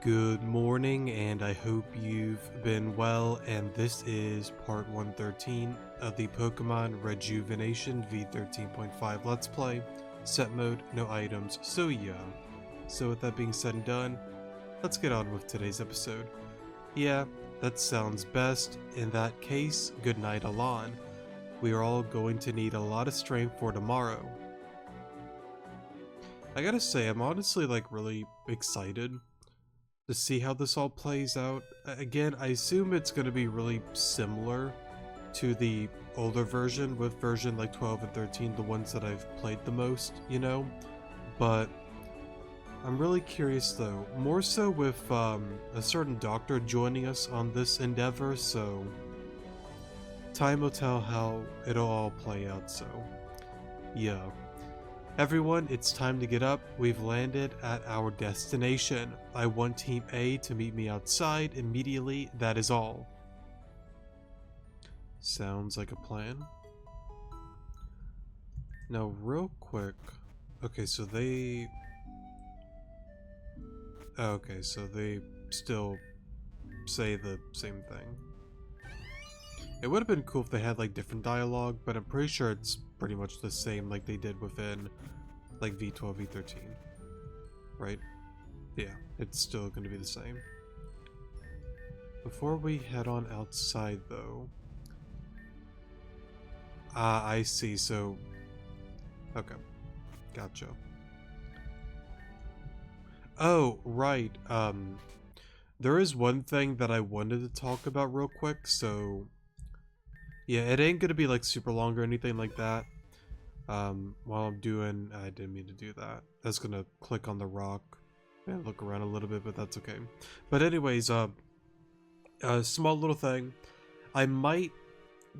Good morning, and I hope you've been well, and this is part 113 of the Pokemon Rejuvenation V13.5 Let's Play. Set mode, no items, so yeah. So with that being said and done, let's get on with today's episode. Yeah, that sounds best. In that case, good night Alon. We are all going to need a lot of strength for tomorrow. I gotta say, I'm honestly really excited to see how this all plays out. Again, I assume it's going to be really similar to the older version, with version 12 and 13, the ones that I've played the most, but I'm really curious though, more so with a certain doctor joining us on this endeavor, so time will tell how it'll all play out. So yeah. Everyone, it's time to get up. We've landed at our destination. I want Team A to meet me outside immediately, that is all. Sounds like a plan. Now, real quick. Okay, so they still say the same thing. It would have been cool if they had different dialogue, but I'm pretty sure it's pretty much the same like they did within V12, V13, right? Yeah, it's still going to be the same. Before we head on outside though, I see, so, okay, gotcha. Oh, right, there is one thing that I wanted to talk about real quick, so, yeah, it ain't gonna be super long or anything like that. While I'm doing, I didn't mean to do that. I was gonna click on the rock and look around a little bit, but that's okay. But anyways, a small little thing. I might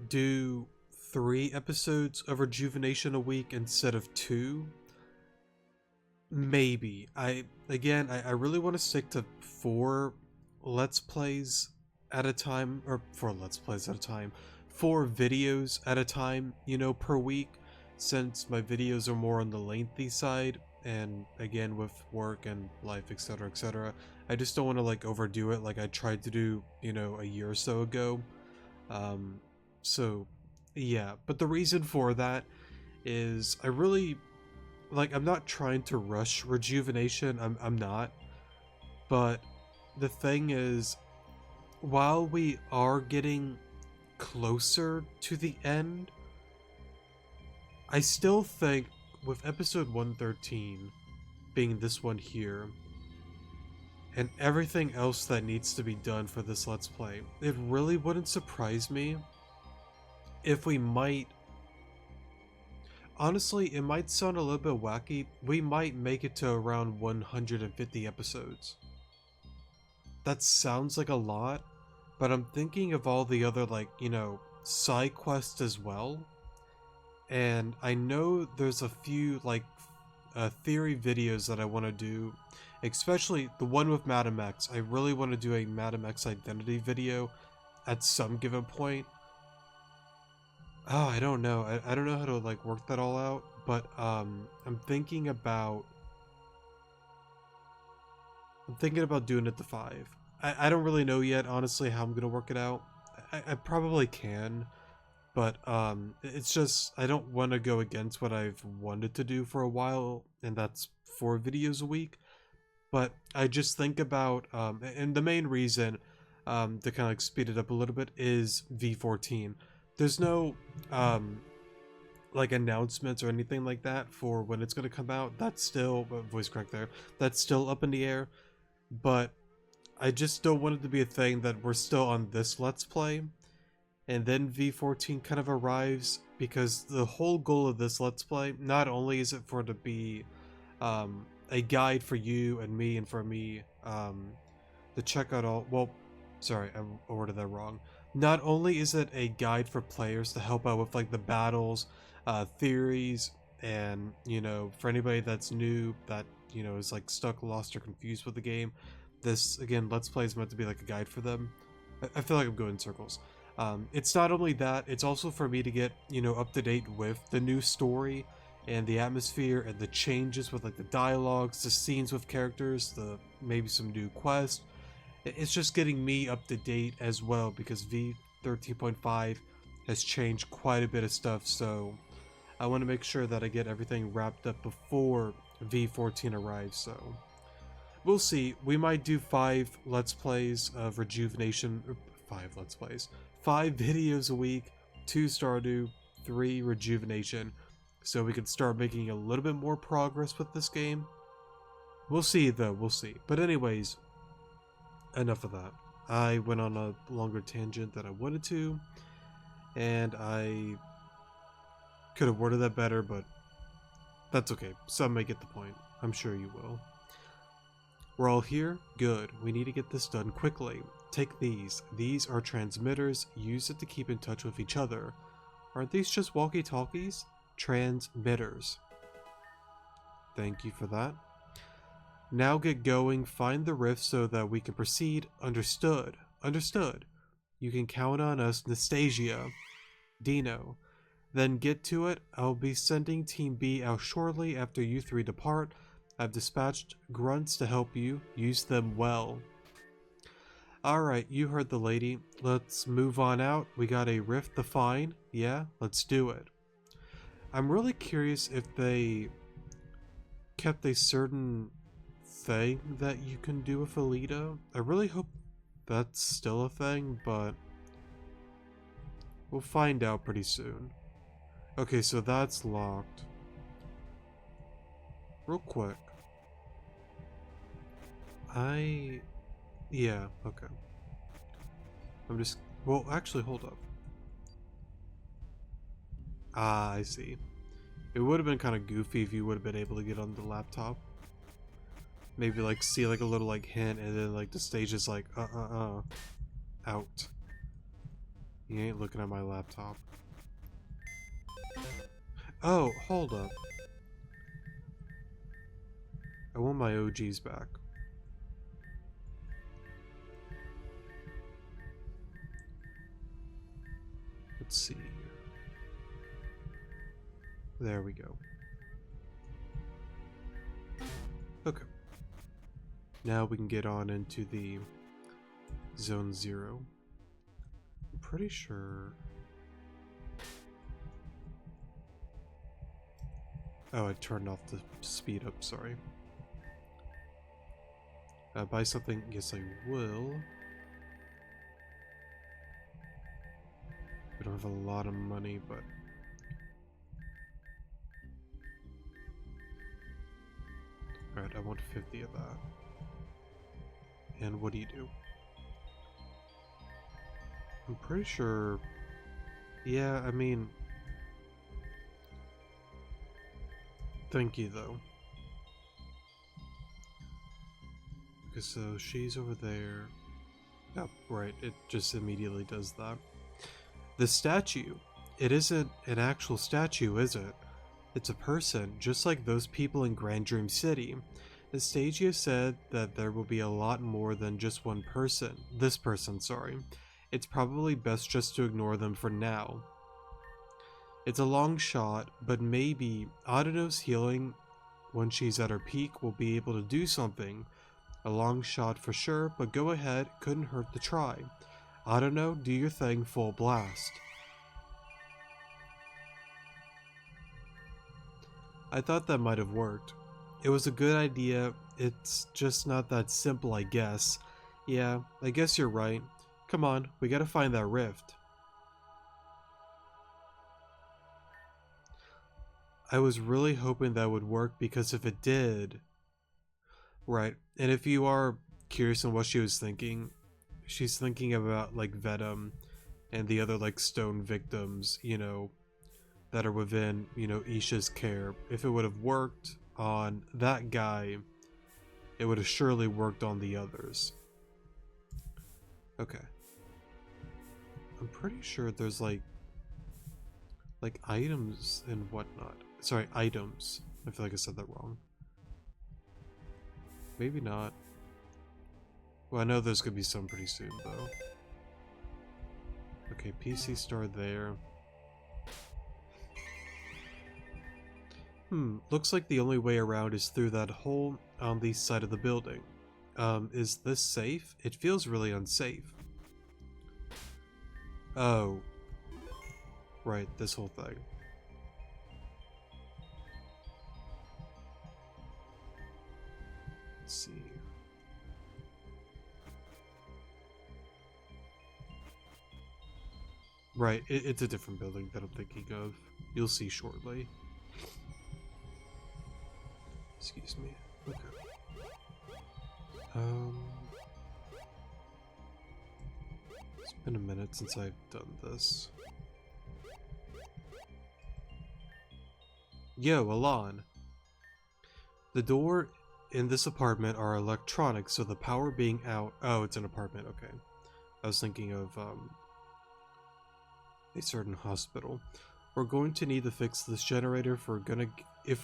do 3 episodes of Rejuvenation a week instead of 2. Maybe. I really want to stick to 4 Let's Plays at a time, or 4 Let's Plays at a time. 4 videos at a time, per week, since my videos are more on the lengthy side, and again with work and life, etc, I just don't want to overdo it like I tried to do a year or so ago. So yeah, but the reason for that is I really I'm not trying to rush Rejuvenation. I'm not, but the thing is, while we are getting closer to the end, I still think with episode 113 being this one here, and everything else that needs to be done for this Let's Play, it really wouldn't surprise me if we might, honestly, it might sound a little bit wacky, we might make it to around 150 episodes. That sounds like a lot, but I'm thinking of all the other side quests as well. And I know there's a few theory videos that I want to do, especially the one with Madam X. I really want to do a Madam X identity video at some given point. Oh, I don't know. I don't know how to work that all out, but I'm thinking about doing it to 5. I don't really know yet, honestly, how I'm gonna work it out. I probably can. But it's just, I don't want to go against what I've wanted to do for a while, and that's 4 videos a week. But I just think about, and the main reason to kind of speed it up a little bit is V14. There's no announcements or anything like that for when it's going to come out. That's still, voice crack there, that's still up in the air. But I just don't want it to be a thing that we're still on this Let's Play and then V14 kind of arrives, because the whole goal of this Let's Play, not only is it for it to be a guide for you and me, and for me to check out all, well, sorry, I worded that wrong. Not only is it a guide for players to help out with the battles, theories, and for anybody that's new, that is stuck, lost, or confused with the game, this, again, Let's Play is meant to be a guide for them. I feel like I'm going in circles. It's not only that, it's also for me to get, up to date with the new story and the atmosphere and the changes with like the dialogues, the scenes with characters, the maybe some new quests. It's just getting me up to date as well because V13.5 has changed quite a bit of stuff, so I want to make sure that I get everything wrapped up before V14 arrives, so we'll see. We might do 5 Let's Plays of Rejuvenation, 5 Let's Plays, 5 videos a week, 2 Stardew, 3 Rejuvenation, so we can start making a little bit more progress with this game. We'll see though, we'll see. But anyways, enough of that. I went on a longer tangent than I wanted to, and I could have worded that better, but that's okay. Some may get the point. I'm sure you will. We're all here? Good. We need to get this done quickly. Take these. These are transmitters. Use it to keep in touch with each other. Aren't these just walkie-talkies? Transmitters. Thank you for that. Now get going. Find the rift so that we can proceed. Understood. Understood. You can count on us, Nastasia. Dino. Then get to it. I'll be sending Team B out shortly after you 3 depart. I've dispatched grunts to help you. Use them well. Alright, you heard the lady. Let's move on out. We got a rift to find. Yeah, let's do it. I'm really curious if they kept a certain thing that you can do with Alita. I really hope that's still a thing, but we'll find out pretty soon. Okay, so that's locked. Real quick. Yeah, okay. Well, actually, hold up. Ah, I see. It would have been kind of goofy if you would have been able to get on the laptop. Maybe, like, see, like, a little, like, hint, and then, like, the stage is like, out. You ain't looking at my laptop. Oh, hold up. I want my OGs back. Let's see. There we go. Okay. Now we can get on into the Zone 0. I'm pretty sure... Oh, I turned off the speed up, sorry. Buy something? Yes, I will. We don't have a lot of money, but... Alright, I want 50 of that. And what do you do? I'm pretty sure... Yeah, I mean... Thank you, though. Okay, so she's over there. Oh, right, it just immediately does that. The statue. It isn't an actual statue, is it? It's a person, just like those people in Grand Dream City. Nastasia said that there will be a lot more than just one person. This person, sorry. It's probably best just to ignore them for now. It's a long shot, but maybe Adeno's healing when she's at her peak will be able to do something. A long shot for sure, but go ahead, couldn't hurt to try. Adeno, do your thing full blast. I thought that might have worked. It was a good idea, it's just not that simple, I guess. Yeah, I guess you're right. Come on, we gotta find that rift. I was really hoping that would work because if it did... Right, and if you are curious on what she was thinking, she's thinking about like Venom and the other like stone victims, you know, that are within, you know, Isha's care. If it would have worked on that guy, it would have surely worked on the others. Okay. I'm pretty sure there's like items and whatnot. Sorry, items. I feel like I said that wrong. Maybe not. Well, I know there's gonna be some pretty soon, though. Okay, PC star there. Looks like the only way around is through that hole on the side of the building. Is this safe? It feels really unsafe. Oh. Right, this whole thing. Let's see. Right, it's a different building that I'm thinking of. You'll see shortly. Excuse me. Okay. It's been a minute since I've done this. Yo, Alon. The door in this apartment are electronic, so the power being out... Oh, it's an apartment, okay. I was thinking of, a certain hospital. We're going to need to fix this generator if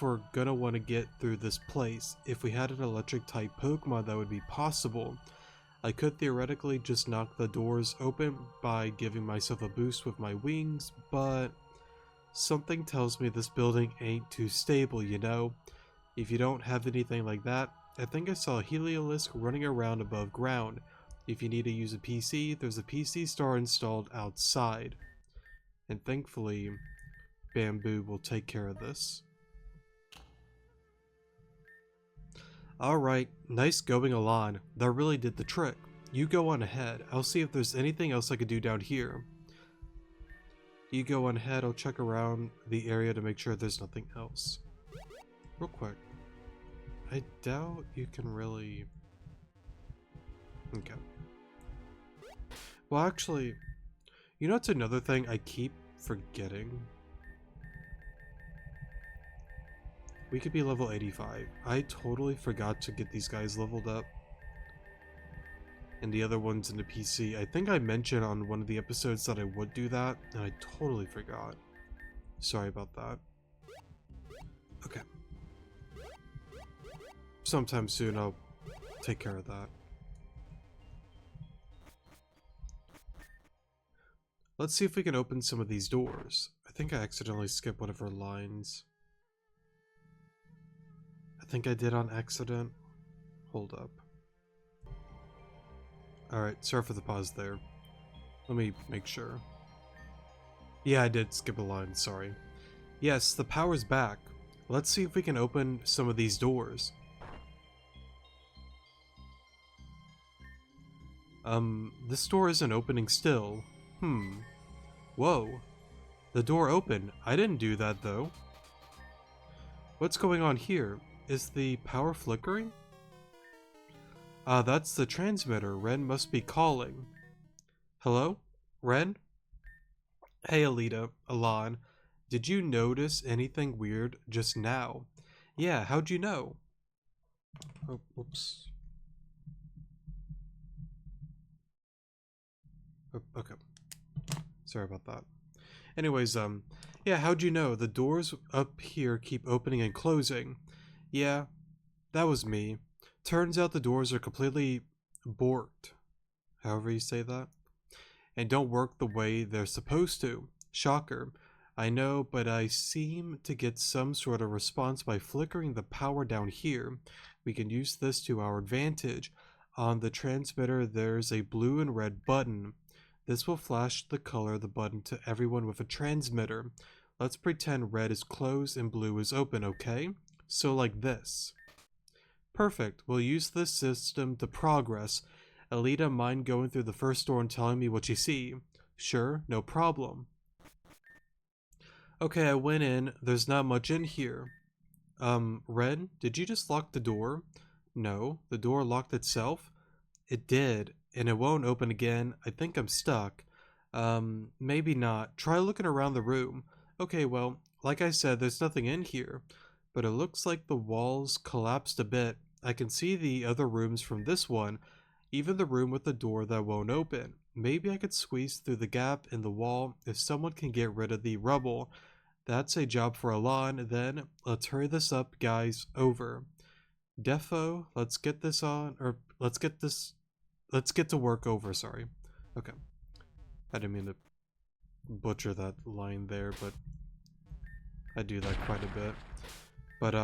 we're gonna want to get through this place. If we had an electric type Pokemon, that would be possible. I could theoretically just knock the doors open by giving myself a boost with my wings, but something tells me this building ain't too stable, you know? If you don't have anything like that, I think I saw a Heliolisk running around above ground. If you need to use a PC, there's a PC store installed outside. And thankfully, Bamboo will take care of this. Alright, nice going, Alon. That really did the trick. You go on ahead. I'll see if there's anything else I could do down here. You go on ahead, I'll check around the area to make sure there's nothing else. Real quick. I doubt you can really... Okay. Well, actually, you know what's another thing I keep forgetting? We could be level 85. I totally forgot to get these guys leveled up. And the other ones in the PC. I think I mentioned on one of the episodes that I would do that, and I totally forgot. Sorry about that. Okay. Sometime soon I'll take care of that. Let's see if we can open some of these doors. I think I accidentally skipped one of our lines. I think I did on accident. Hold up. Alright, sorry for the pause there. Let me make sure. Yeah, I did skip a line, sorry. Yes, the power's back. Let's see if we can open some of these doors. This door isn't opening still. Whoa. The door opened. I didn't do that, though. What's going on here? Is the power flickering? That's the transmitter. Ren must be calling. Hello? Ren? Hey, Alita. Alon. Did you notice anything weird just now? Yeah, how'd you know? Oh, whoops. Oh, okay. Sorry about that. Anyways, yeah, how'd you know? The doors up here keep opening and closing. Yeah, that was me. Turns out the doors are completely borked, however you say that, and don't work the way they're supposed to. Shocker. I know, but I seem to get some sort of response by flickering the power down here. We can use this to our advantage. On the transmitter, there's a blue and red button. This will flash the color of the button to everyone with a transmitter. Let's pretend red is closed and blue is open, okay? So like this. Perfect. We'll use this system to progress. Alita, mind going through the first door and telling me what you see? Sure, no problem. Okay, I went in. There's not much in here. Red, did you just lock the door? No, the door locked itself? It did, and it won't open again. I think I'm stuck. Maybe not. Try looking around the room. Okay, well, like I said, there's nothing in here. But it looks like the walls collapsed a bit. I can see the other rooms from this one, even the room with the door that won't open. Maybe I could squeeze through the gap in the wall if someone can get rid of the rubble. That's a job for Alon. Then, let's hurry this up, guys. Over. Defo, let's get this on, or let's get to work over, sorry. Okay. I didn't mean to butcher that line there, but I do that quite a bit. But,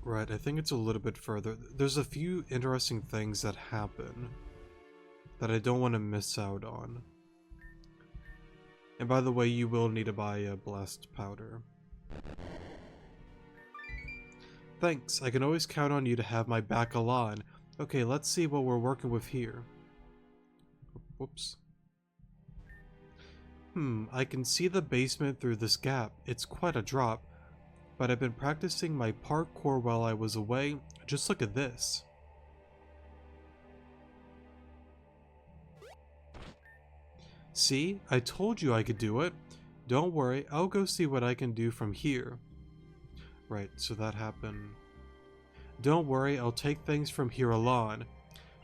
right, I think it's a little bit further. There's a few interesting things that happen that I don't want to miss out on. And by the way, you will need to buy a blast powder. Thanks, I can always count on you to have my back, Alan. Okay, let's see what we're working with here. Whoops. I can see the basement through this gap. It's quite a drop. But I've been practicing my parkour while I was away. Just look at this. See? I told you I could do it. Don't worry, I'll go see what I can do from here. Right, so that happened. Don't worry, I'll take things from here along.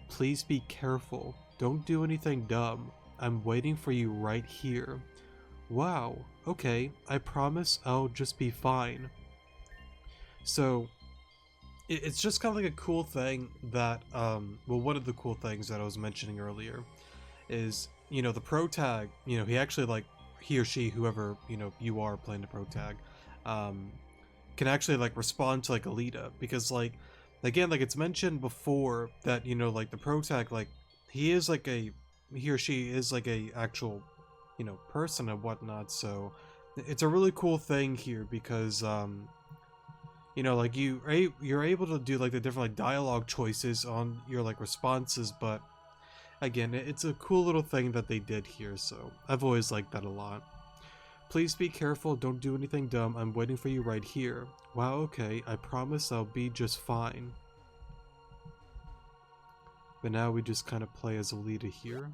Please be careful. Don't do anything dumb. I'm waiting for you right here. Wow, okay, I promise I'll just be fine. So, it's just kind of like a cool thing that, well, one of the cool things that I was mentioning earlier is, you know, the pro tag, you know, he actually, like, he or she, whoever, you know, you are playing the pro tag, can actually, like, respond to, like, Alita, because, like, again, like, it's mentioned before that, you know, like, the pro tag, like, he or she is, like, a actual, you know, person and whatnot, so it's a really cool thing here, because, you know, like, you're able to do, like, the different, like, dialogue choices on your, like, responses, but again, it's a cool little thing that they did here, so I've always liked that a lot. Please be careful, don't do anything dumb, I'm waiting for you right here. Wow, okay, I promise I'll be just fine. But now we just kind of play as Alita here.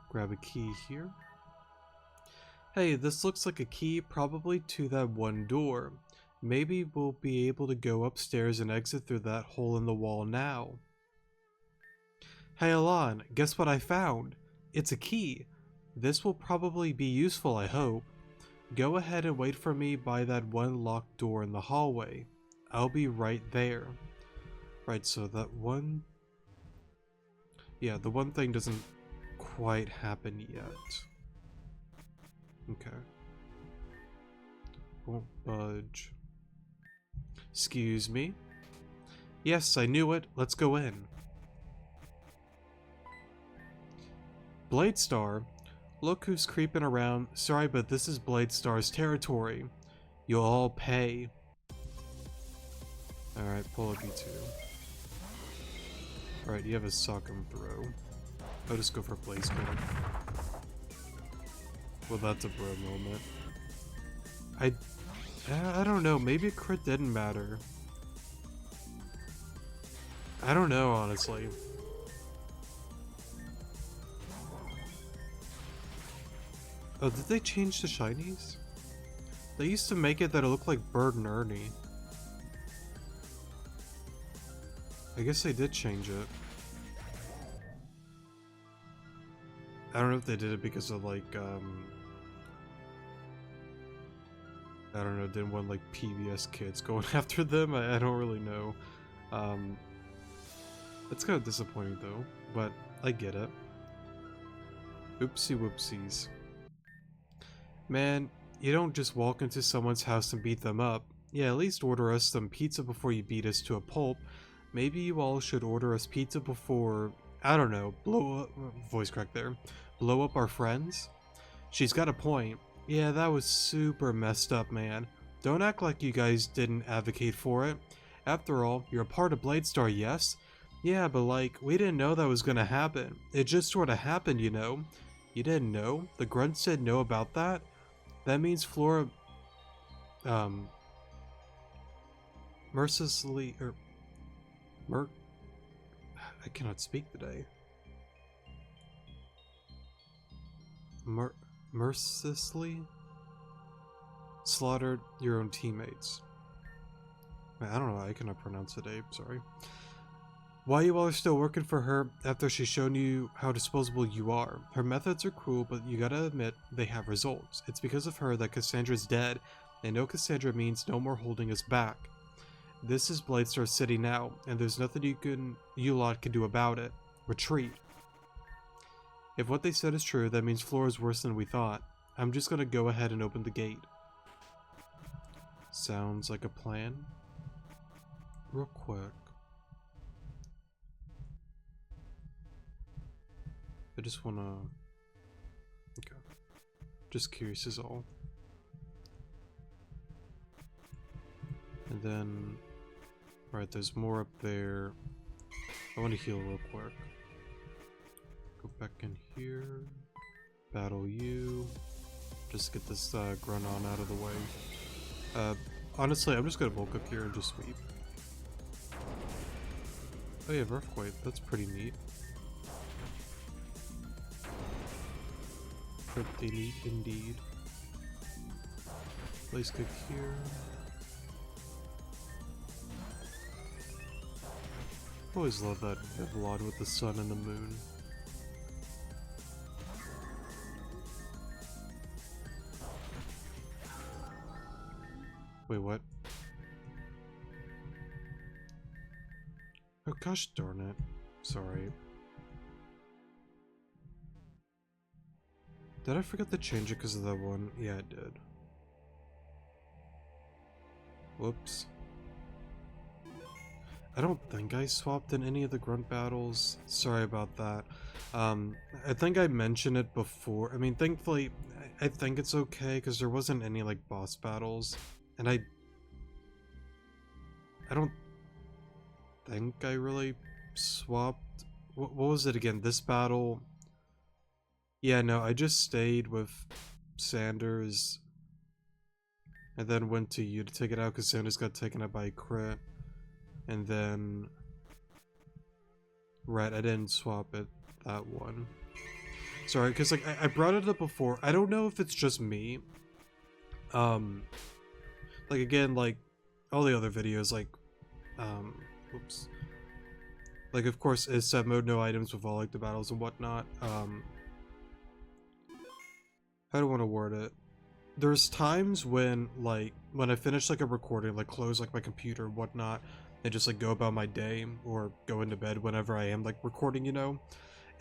Grab a key here. Hey, this looks like a key probably to that one door. Maybe we'll be able to go upstairs and exit through that hole in the wall now. Hey Alan, guess what I found? It's a key. This will probably be useful, I hope. Go ahead and wait for me by that one locked door in the hallway. I'll be right there. Right, so that one... yeah, the one thing doesn't quite happen yet. Okay. Won't budge. Excuse me? Yes, I knew it. Let's go in. Bladestar? Look who's creeping around. Sorry, but this is Bladestar's territory. You'll all pay. Alright, pull up B2. Alright, you have a sock and throw. I'll just go for Bladestar. Well, that's a bro moment. I don't know, maybe crit didn't matter. I don't know, honestly. Oh, did they change the shinies? They used to make it that it looked like Bird and Ernie. I guess they did change it. I don't know if they did it because of, like, I don't know, didn't want, like, PBS kids going after them? I don't really know. It's kind of disappointing, though, but I get it. Oopsie whoopsies. Man, you don't just walk into someone's house and beat them up. Yeah, at least order us some pizza before you beat us to a pulp. Maybe you all should order us pizza before, I don't know, blow up, voice crack there, blow up our friends? She's got a point. Yeah, that was super messed up, man. Don't act like you guys didn't advocate for it. After all, you're a part of Bladestar, yes? Yeah, but like, we didn't know that was gonna happen. It just sorta happened, you know? You didn't know? The grunts didn't know about that? That means Flora, mercilessly, I cannot speak today. Mercilessly slaughtered your own teammates. I don't know, I cannot pronounce today, sorry. Why you all are still working for her after she's shown you how disposable you are? Her methods are cruel, but you gotta admit, they have results. It's because of her that Cassandra's dead, and no Cassandra means no more holding us back. This is Bladestar City now, and there's nothing you lot can do about it. Retreat. If what they said is true, that means Flora's worse than we thought. I'm just gonna go ahead and open the gate. Sounds like a plan. Real quick. I just wanna... Okay. Just curious is all. And then... Right, there's more up there. I wanna heal real quick. Go back in here. Battle you. Just get this grunt on out of the way. Honestly, I'm just gonna bulk up here and just sweep. Oh yeah, Earthquake. That's pretty neat. Pretty neat indeed. Place kick here. Always love that Vlog with the sun and the moon. Wait, what? Oh gosh darn it. Sorry. Did I forget to change it because of that one? Yeah, I did. Whoops. I don't think I swapped in any of the grunt battles. Sorry about that. I think I mentioned it before. I mean, thankfully, I think it's okay because there wasn't any like boss battles, and I don't think I really swapped. What was it again? This battle. Yeah, no, I just stayed with Sanders, and then went to you to take it out because Sanders got taken out by a crit. And then, right, I didn't swap it, that one. Sorry, because like I brought it up before. I don't know if it's just me. Like again, like all the other videos, like, whoops. Like of course, is set mode no items with all like the battles and whatnot. How do I want to word it? There's times when like when I finish like a recording, like close like my computer and whatnot, and just like go about my day or go into bed whenever I am like recording, you know.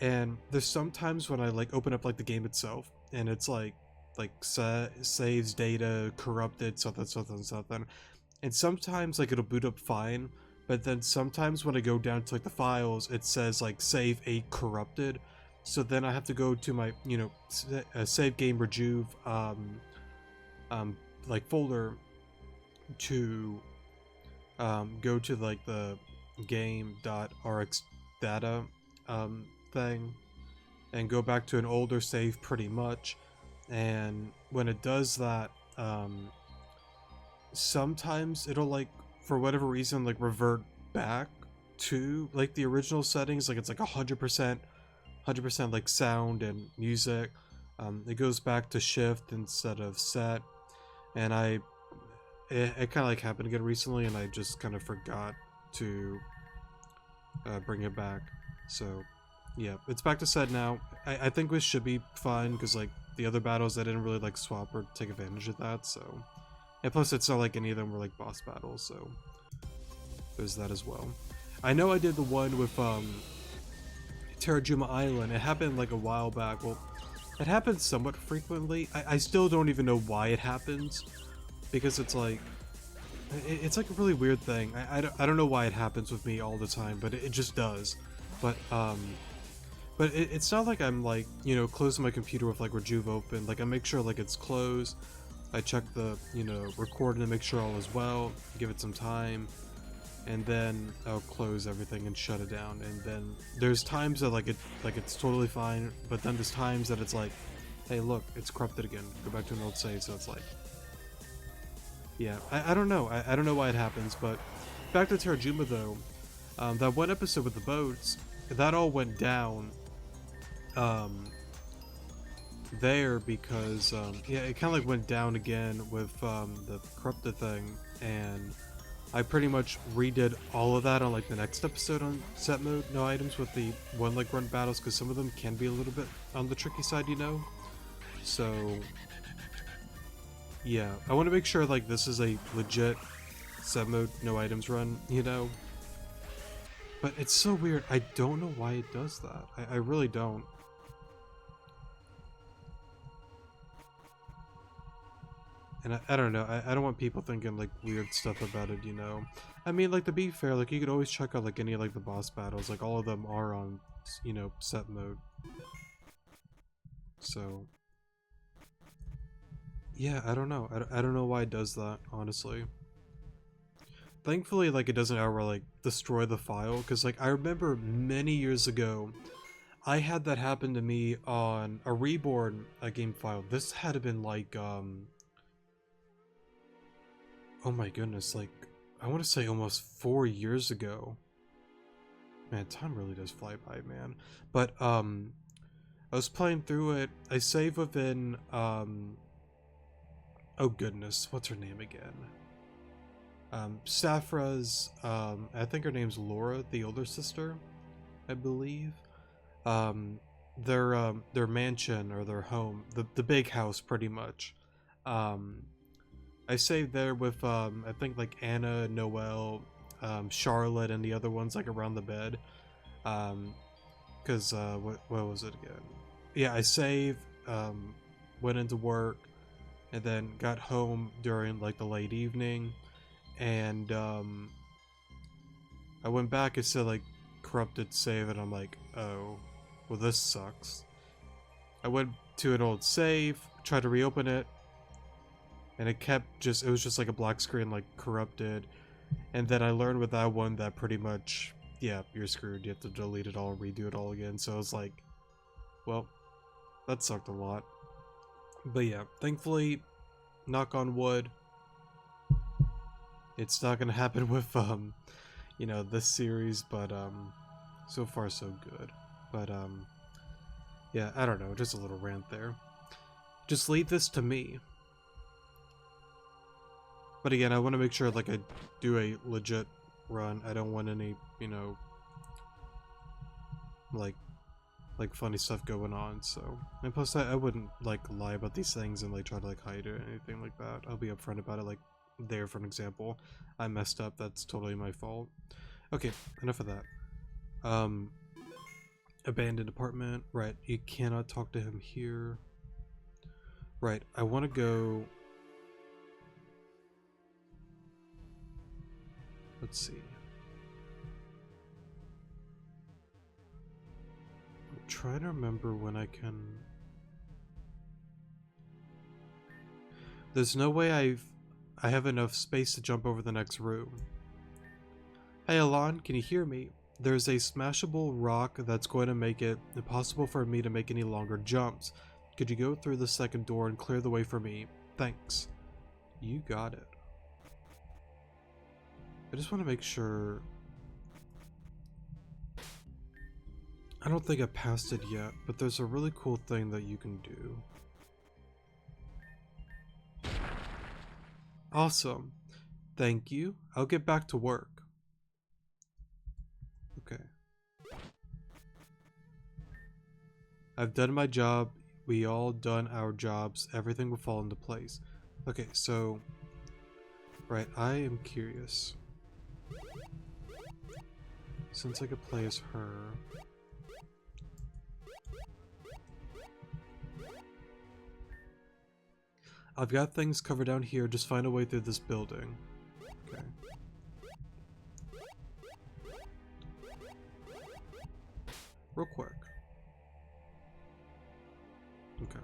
And there's sometimes when I like open up like the game itself and it's like saves data corrupted something, and sometimes like it'll boot up fine, but then sometimes when I go down to like the files it says like save 8 corrupted, so then I have to go to my, you know, save game rejuve like folder to go to like the game.rx data thing and go back to an older save pretty much. And when it does that, sometimes it'll like for whatever reason like revert back to like the original settings, like it's like 100% like sound and music. It goes back to shift instead of set, and it kind of like happened again recently, and I just kind of forgot to bring it back. So yeah, it's back to set now. I think this should be fine because like the other battles I didn't really like swap or take advantage of that. So, and plus it's not like any of them were like boss battles, so there's that as well. I know I did the one with Terrajuma Island. It happened like a while back. Well, it happens somewhat frequently. I still don't even know why it happens, because it's like a really weird thing. I don't know why it happens with me all the time, but it just does. But it's not like I'm like, you know, closing my computer with like Rejuve open. Like I make sure like it's closed. I check the, you know, recording to make sure all is well, give it some time, and then I'll close everything and shut it down. And then there's times that like it's totally fine, but then there's times that it's like, hey look, it's corrupted again, go back to an old save. So it's like, yeah, I don't know. I don't know why it happens. But back to Terrajuma though, that one episode with the boats, that all went down there because yeah, it kind of like went down again with the corrupted thing, and I pretty much redid all of that on like the next episode on set mode no items with the one like run battles, because some of them can be a little bit on the tricky side, you know. So yeah, I want to make sure like this is a legit set mode no items run, you know. But it's so weird. I don't know why it does that. I really don't. And I don't know, I don't want people thinking like weird stuff about it, you know. I mean, like, to be fair, like, you could always check out like any like the boss battles, like all of them are on, you know, set mode. So yeah, I don't know. I don't know why it does that, honestly. Thankfully, like, it doesn't ever like destroy the file, because like I remember many years ago I had that happen to me on a Reborn game file. This had been like oh my goodness, like, I want to say almost 4 years ago. Man, time really does fly by, man. But I was playing through it. I saved within oh goodness, what's her name again? Saphra's, I think her name's Laura, the older sister, I believe. Their mansion, or their home, the big house, pretty much. I saved there with I think like Anna, Noelle, Charlotte, and the other ones like around the bed. Because what was it again? Yeah, I saved, went into work, and then got home during like the late evening, and I went back and said like corrupted save, and I'm like, oh, well, this sucks. I went to an old save, tried to reopen it, and it was just like a black screen, like corrupted. And then I learned with that one that pretty much, yeah, you're screwed. You have to delete it all, redo it all again. So I was like, well, that sucked a lot. But yeah, thankfully, knock on wood, it's not gonna happen with you know, this series. But so far so good. But yeah, I don't know, just a little rant there. Just leave this to me. But again, I want to make sure like I do a legit run. I don't want any, you know, like funny stuff going on. So, and plus I wouldn't like lie about these things and like try to like hide it or anything like that. I'll be upfront about it. Like there, for an example, I messed up. That's totally my fault. Okay, enough of that. Abandoned apartment. Right, you cannot talk to him here. Right, I want to go. Let's see. I'm trying to remember when I can. There's no way I have enough space to jump over the next room. Hey Alon, can you hear me? There's a smashable rock that's going to make it impossible for me to make any longer jumps. Could you go through the second door and clear the way for me? Thanks. You got it. I just want to make sure. I don't think I passed it yet, but there's a really cool thing that you can do. Awesome. Thank you. I'll get back to work. Okay. I've done my job. We all done our jobs. Everything will fall into place. Okay, so. Right, I am curious. Since I could play as her. I've got things covered down here, just find a way through this building. Okay. Real quick. Okay.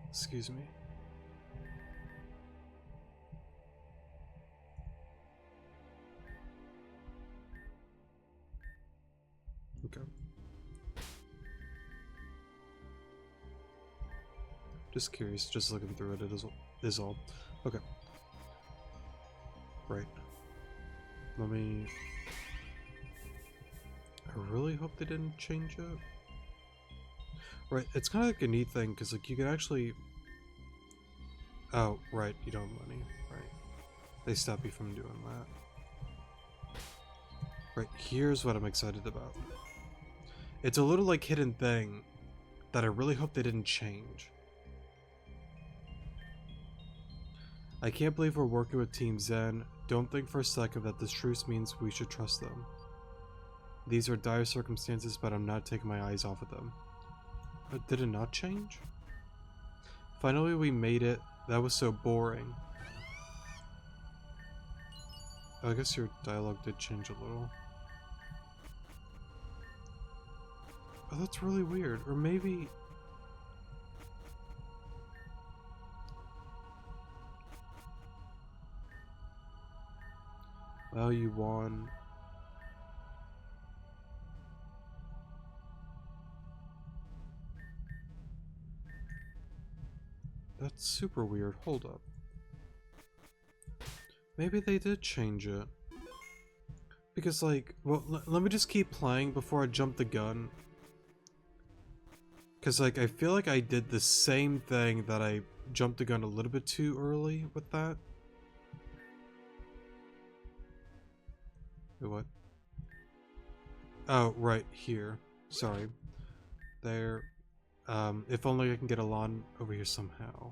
Excuse me. Okay. Just curious, just looking through it, is all. Okay. Right. Let me... I really hope they didn't change it. Right, it's kind of like a neat thing, because like you can actually... Oh, right, you don't have money. Right. They stop you from doing that. Right, here's what I'm excited about. It's a little like hidden thing that I really hope they didn't change. I can't believe we're working with Team Zen. Don't think for a second that this truce means we should trust them. These are dire circumstances, but I'm not taking my eyes off of them. Did it not change? Finally we made it. That was so boring. Oh, I guess your dialogue did change a little. Oh, that's really weird. Or maybe... Well, you won. That's super weird. Hold up. Maybe they did change it. Because, like, well, let me just keep playing before I jump the gun. Because, like, I feel like I did the same thing that I jumped the gun a little bit too early with that. Wait, what? Oh, right here. Sorry. There. If only I can get Alon over here somehow.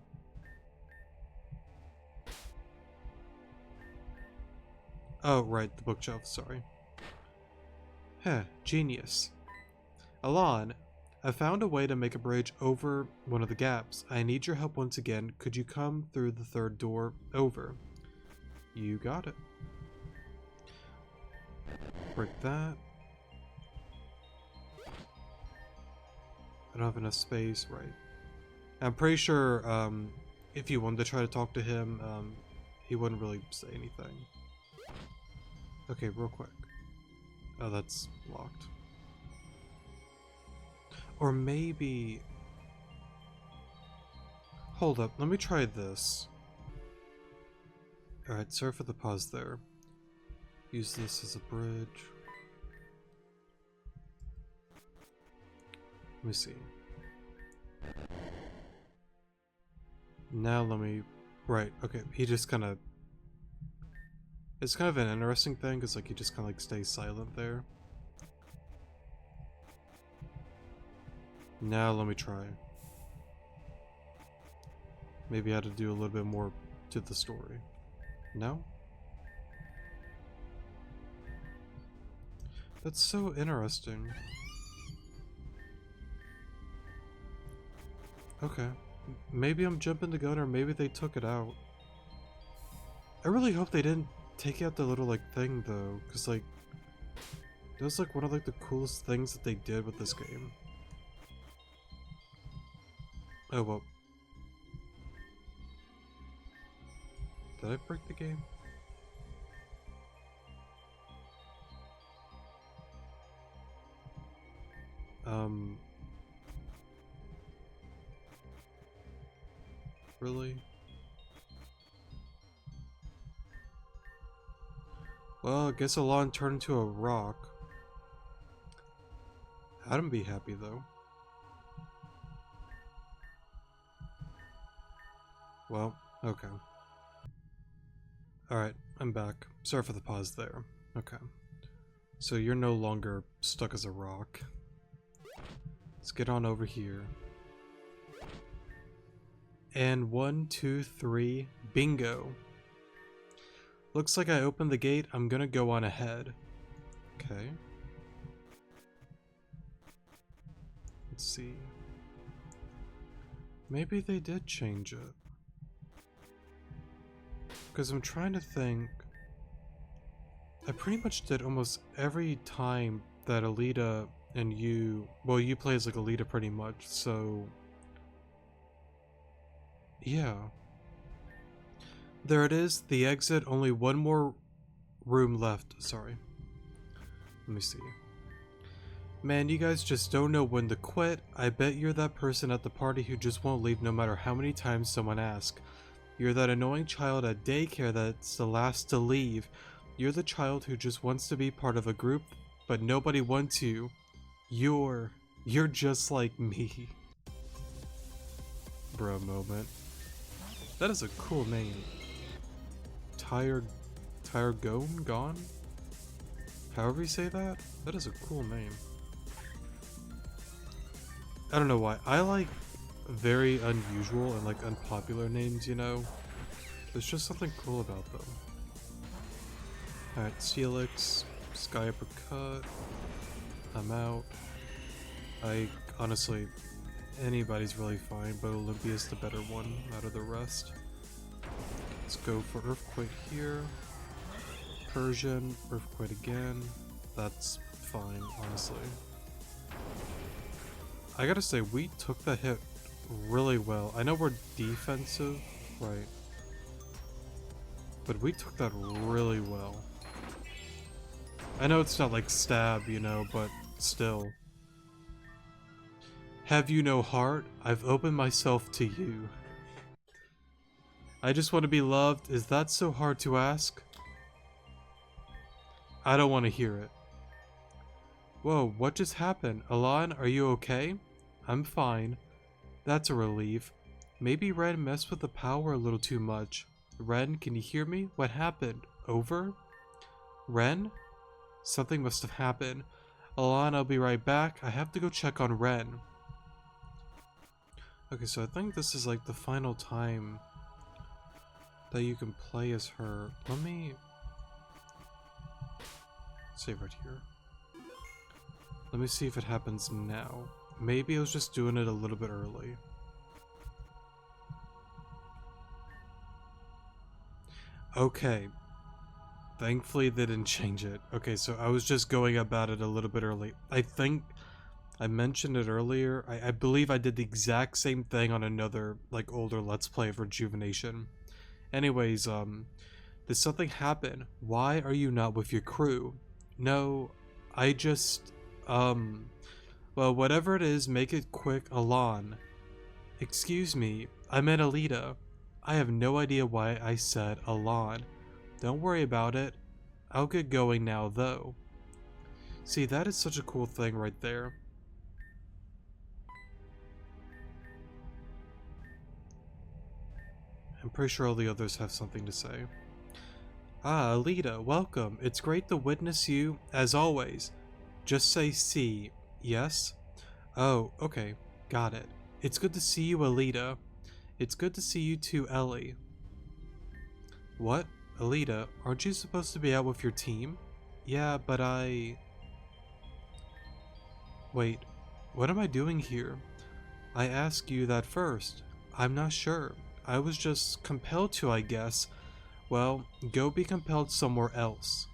Oh, right, the bookshelf, sorry. Heh, genius. Alon, I found a way to make a bridge over one of the gaps. I need your help once again. Could you come through the third door over? You got it. Break that. I don't have enough space, right. I'm pretty sure, if you wanted to try to talk to him, he wouldn't really say anything. Okay, real quick. Oh, that's locked. Or maybe... Hold up, let me try this. Alright, sorry for the pause there. Use this as a bridge. Let me see. Now let me... Right, okay, he just kind of... It's kind of an interesting thing, because like he just kind of like stays silent there. Now let me try. Maybe I had to do a little bit more to the story. No? That's so interesting. Okay. Maybe I'm jumping the gun, or maybe they took it out. I really hope they didn't take out the little like thing though, because like that was like one of like the coolest things that they did with this game. Oh well. Did I break the game? Really? Well, I guess Alon turned into a rock. I'd be happy though. Well, okay. Alright, I'm back. Sorry for the pause there. Okay. So you're no longer stuck as a rock. Let's get on over here. And 1, 2, 3, bingo. Looks like I opened the gate. I'm gonna go on ahead. Okay. Let's see. Maybe they did change it. Because I'm trying to think. I pretty much did almost every time that Alita and you... Well, you play as like Alita pretty much, so... Yeah. There it is, the exit, only one more room left, sorry. Let me see. Man, you guys just don't know when to quit. I bet you're that person at the party who just won't leave no matter how many times someone asks. You're that annoying child at daycare that's the last to leave. You're the child who just wants to be part of a group, but nobody wants you. You're just like me. Bro moment. That is a cool name. Gone? However you say that? That is a cool name. I don't know why. I like very unusual and like unpopular names, you know? There's just something cool about them. Alright, Celix, Sky Uppercut. I'm out. I honestly anybody's really fine, but Olympia's the better one out of the rest. Let's go for Earthquake here. Persian, Earthquake again. That's fine, honestly. I gotta say, we took that hit really well. I know we're defensive, right? But we took that really well. I know it's not like stab, you know, but still. Have you no heart? I've opened myself to you. I just want to be loved. Is that so hard to ask? I don't want to hear it. Whoa, what just happened? Alan, are you okay? I'm fine. That's a relief. Maybe Ren messed with the power a little too much. Ren, can you hear me? What happened? Over? Ren? Something must have happened. Alan, I'll be right back. I have to go check on Ren. Okay, so I think this is like the final time that you can play as her. Let me save right here. Let me see if it happens now. Maybe I was just doing it a little bit early. Okay. Thankfully they didn't change it. Okay, so I was just going about it a little bit early. I think I mentioned it earlier. I believe I did the exact same thing on another, like, older Let's Play of Rejuvenation. Anyways, did something happen? Why are you not with your crew? No, I just, well, whatever it is, make it quick, Alan. Excuse me, I meant Alita. I have no idea why I said Alan. Don't worry about it. I'll get going now, though. See, that is such a cool thing right there. I'm pretty sure all the others have something to say. Ah, Alita, welcome. It's great to witness you, as always. Just say C, yes? Oh, okay. Got it. It's good to see you, Alita. It's good to see you too, Ellie. What? Alita, aren't you supposed to be out with your team? Yeah, but Wait, what am I doing here? I asked you that first. I'm not sure. I was just compelled to, I guess. Well, go be compelled somewhere else.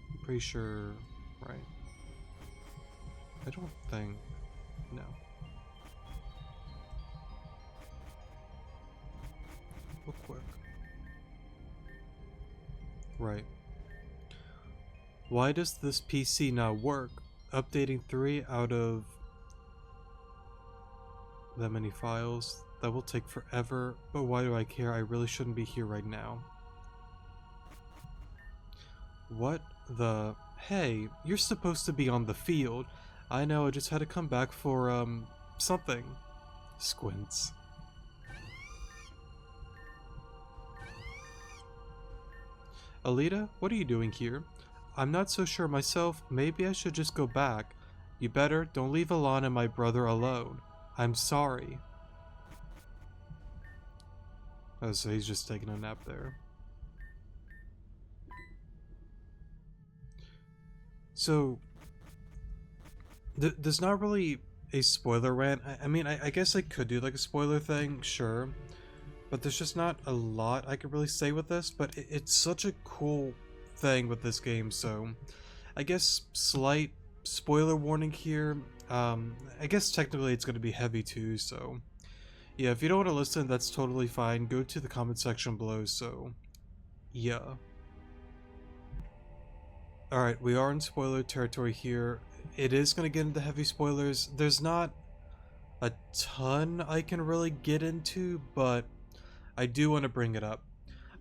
I'm pretty sure, right? I don't think, no. Real quick. Right. Why does this PC not work? Updating 3 out of that many files. That will take forever, but why do I care? I really shouldn't be here right now. What the? Hey, you're supposed to be on the field. I know, I just had to come back for, something. Squints. Alita, what are you doing here? I'm not so sure myself. Maybe I should just go back. You better. Don't leave Alana and my brother alone. I'm sorry. Oh, so he's just taking a nap there. So, there's not really a spoiler rant. I mean, I guess I could do like a spoiler thing, sure. But there's just not a lot I could really say with this. But it's such a cool thing with this game, so I guess slight spoiler warning here. I guess technically it's going to be heavy too, so yeah, if you don't want to listen, that's totally fine. Go to the comment section below, so yeah. Alright, we are in spoiler territory here. It is going to get into heavy spoilers. There's not a ton I can really get into, but I do want to bring it up.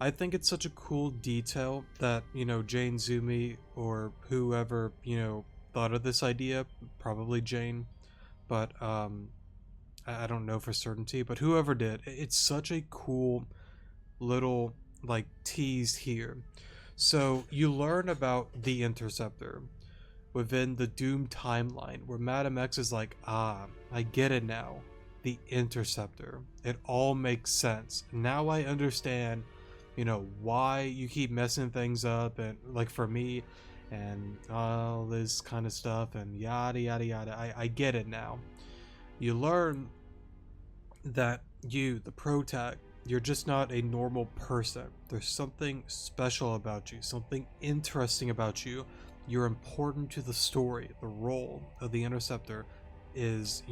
I think it's such a cool detail that, you know, Jane Zumi or whoever, you know, thought of this idea, probably Jane, but I don't know for certainty, but whoever did, it's such a cool little like tease here. So you learn about the Interceptor within the Doom timeline, where Madam X is like, ah, I get it now. The Interceptor. It all makes sense. Now I understand, you know, why you keep messing things up, and like for me, and all this kind of stuff, and yada yada yada. I get it now. you learn that you, the protag, you're just not a normal person. There's something special about you, something interesting about you. You're important to the story. The role of the Interceptor is,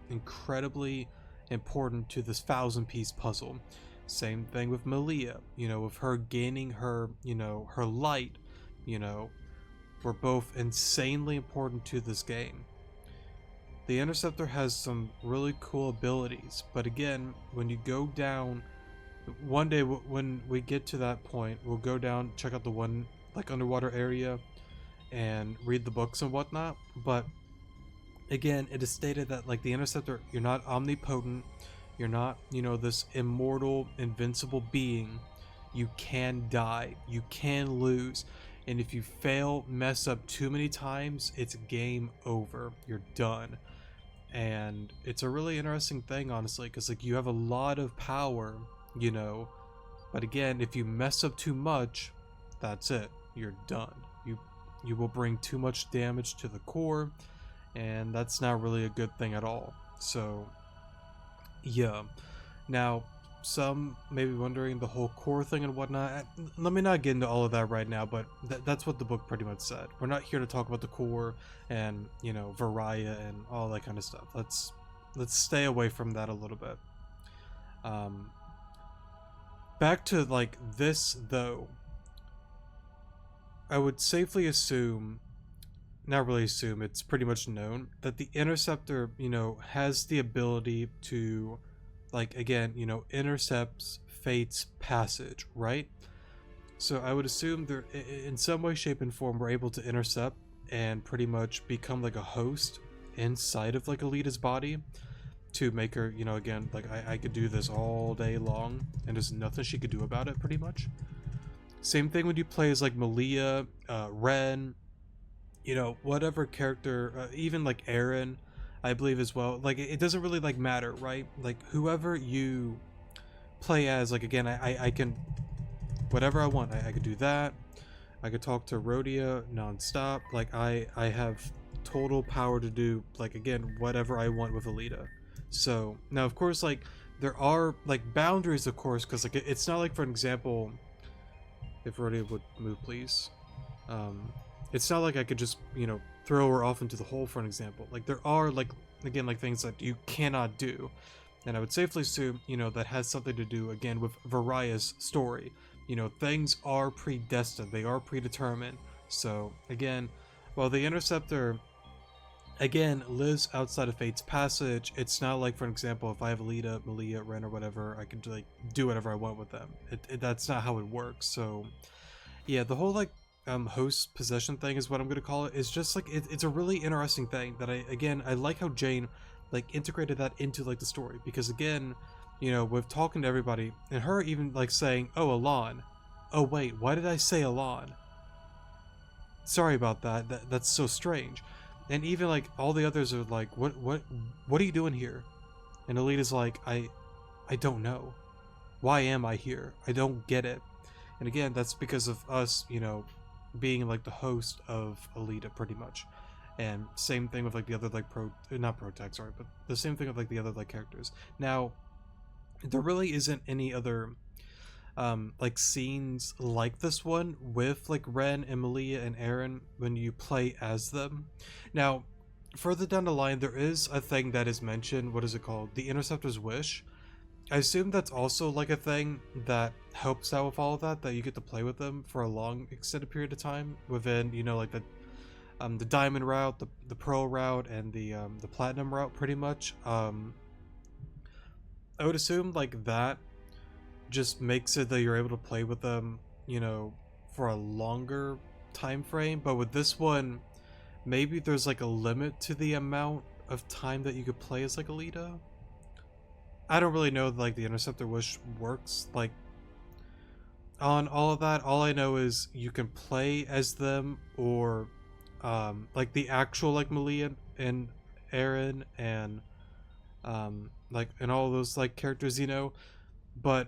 incredibly important to this 1,000-piece puzzle. Same thing with Malia, with her gaining her, her light, you know, were both insanely important to this game. The Interceptor has some really cool abilities, but again, when you go down, one day when we get to that point, we'll go down, check out the one like underwater area, and read the books and whatnot. But again, it is stated that like the Interceptor, you're not omnipotent, you're not, this immortal, invincible being. You can die, you can lose, and if you fail, mess up too many times, it's game over. You're done. And it's a really interesting thing, honestly, because like you have a lot of power, but again, if you mess up too much, that's it. You're done. You will bring too much damage to the core, and that's not really a good thing at all. So yeah. Now, some may be wondering the whole core thing and whatnot. Let me not get into all of that right now, but that's what the book pretty much said. We're not here to talk about the core and, Varia and all that kind of stuff. Let's stay away from that a little bit. Back to like this though, I would safely assume, not really assume, it's pretty much known that the Interceptor, has the ability to, like, again, intercepts Fate's passage, right? So I would assume they're in some way, shape, and form we're able to intercept and pretty much become like a host inside of like Alita's body to make her, again, like I could do this all day long and there's nothing she could do about it, pretty much. Same thing when you play as like Malia, Ren, whatever character, even like Aaron, I believe as well. Like it doesn't really like matter, right? Like whoever you play as, like again, I can, whatever I want, I could do that. I could talk to Rhodia nonstop. Like I have total power to do, like again, whatever I want with Alita. So now of course, like there are like boundaries, of course, because like it's not like, for an example, if Rhodia would move, please. It's not like I could just, throw her off into the hole, for an example. Like there are like, again, like things that you cannot do. And I would safely assume, that has something to do, again, with Varia's story. Things are predestined, they are predetermined. So, again, while the Interceptor, again, lives outside of Fate's passage, it's not like, for example, if I have Alita, Malia, Ren, or whatever, I can like do whatever I want with them. That's not how it works. So, yeah, the whole like host possession thing is what I'm gonna call it. Is just like it's a really interesting thing that I like how Jane like integrated that into like the story, because again, with talking to everybody and her even like saying, "Oh, Alon, oh wait, why did I say Alon? Sorry about that. That's so strange." And even like all the others are like, "What are you doing here?" And Alita's like, "I don't know. Why am I here? I don't get it." And again, that's because of us, being like the host of Alita, pretty much. And same thing with like the other like not protag, sorry, but the same thing with like the other like characters. Now, there really isn't any other like scenes like this one with like Ren and Malia and Aaron when you play as them. Now, further down the line, there is a thing that is mentioned. What is it called? The Interceptor's Wish. I assume that's also like a thing that helps out with all of that you get to play with them for a long extended period of time within, like the diamond route, the pearl route, and the platinum route, pretty much. I would assume like that just makes it that you're able to play with them, for a longer time frame. But with this one, maybe there's like a limit to the amount of time that you could play as like Alita. I don't really know like the Interceptor Wish works like on all of that. All I know is you can play as them, or like the actual like Malia and Aaron and like and all those like characters, but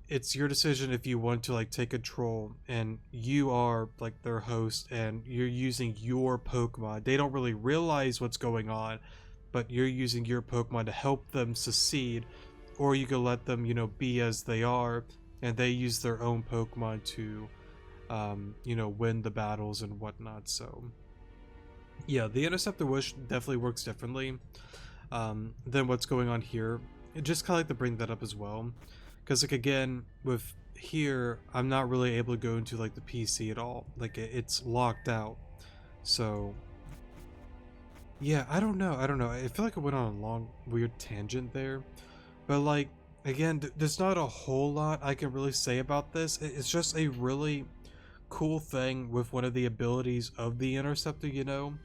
it's your decision if you want to like take control and you are like their host and you're using your Pokemon. They don't really realize what's going on, but you're using your Pokemon to help them succeed, or you can let them, you know, be as they are, and they use their own Pokemon to, you know, win the battles and whatnot. So, yeah, the Interceptor Wish definitely works differently than what's going on here. Just kind of like to bring that up as well, because like again with here, I'm not really able to go into like the PC at all. Like it's locked out. So yeah, I don't know. I feel like I went on a long weird tangent there, but like again, there's not a whole lot I can really say about this. It's just a really cool thing with one of the abilities of the Interceptor. You know,